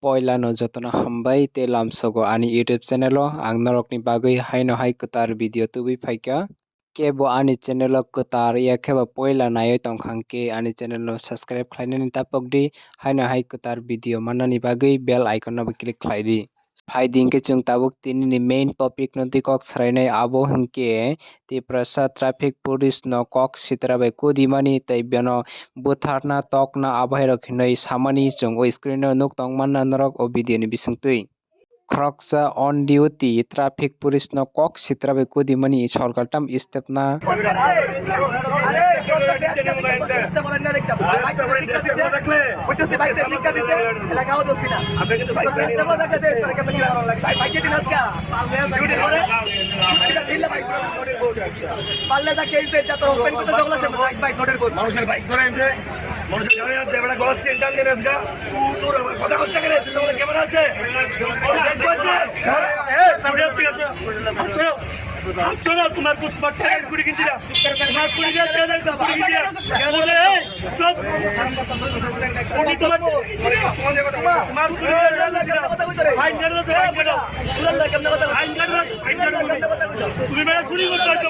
Poilano jotona hambai te lamsogo ani YouTube channel o ang norokni bagui haino hai kwtar video tubi phaika kebo ani channel o kwtar yakheba poila naioi tongkhangke ani channel no subscribe khlainani tapokdi haino hai kwtar video manani bagui bell icon no click khlaidi. Haidi hingke chung tabuk tini main topic no tikok srainai abo hingke ti prasad traffic police no kok sitra bai kudimani tei beno butharna tokna abairok hinui samani chung o screen no nuk tongmanna norok o video ni bisingtui. Khoroksa on duty traffic police no kok sitra bai kudimani sorkar tam step na তোমার কুট পট্টা গুড়ি কিনছিলা তোমার কুড়ি তুমি মেয়ে চুরি করতে হচ্ছে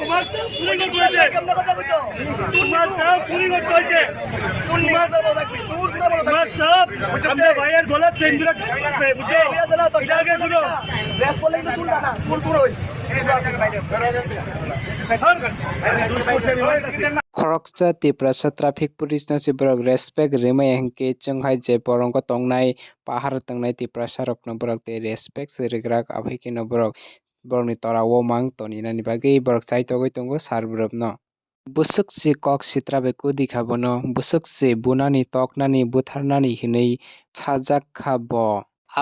তোমার চুরি করতে হয়েছে তোমার সব চুরি করতে হয়েছে তোমার সব আমরা ভাইয়ের গলা চেঞ্জ করে বুঝছো আগে শুনো Khoroksa ti prasad traffic police no sibrok respect remai hingke chunghai je borongko tongnai pahar tongnai ti prasarok no borok te respect sirigrak abhiki no borok borokni tora o mang toni nani bagui borok chai togoi tongo sar borok no. Busuk si kok sitra bai kudi khabono busuk si bunani toknani butharnani hinui sajak khabo.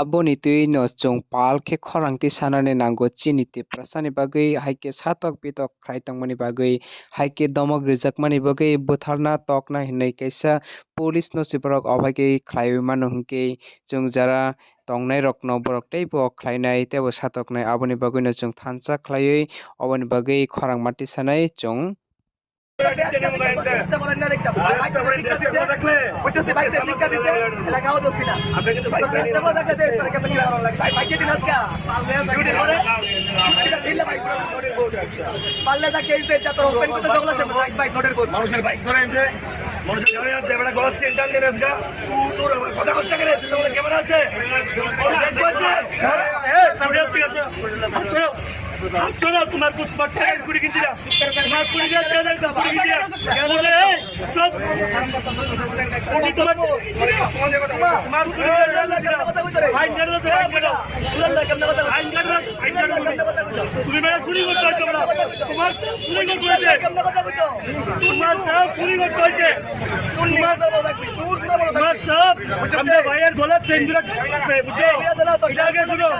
Aboni tui no chung pal khe khorangti sanani nango chini ti prasani bagui haike satok pitok khlai tongmani bagui haike domok rijakmani bagui butharna tokna hinui kaisa police no sibrok obhaike khlaioi mano hingke chung jara tongnai rok no borok teibo khlainai tebo satoknai aboni bagui no chung thansa khlaioi oboni bagui khorang mati sanai chung তোমার কুট পট্টা গুড়ি কিনছিলা তোমার কুড়ি তুমি মেয়ে চুরি করতে হচ্ছে তোমার চুরি করতে হয়েছে তোমার সব চুরি করতে হয়েছে তোমার সব আমরা ভাইয়ের গলা চেঞ্জ করে বুঝছো আগে শুনো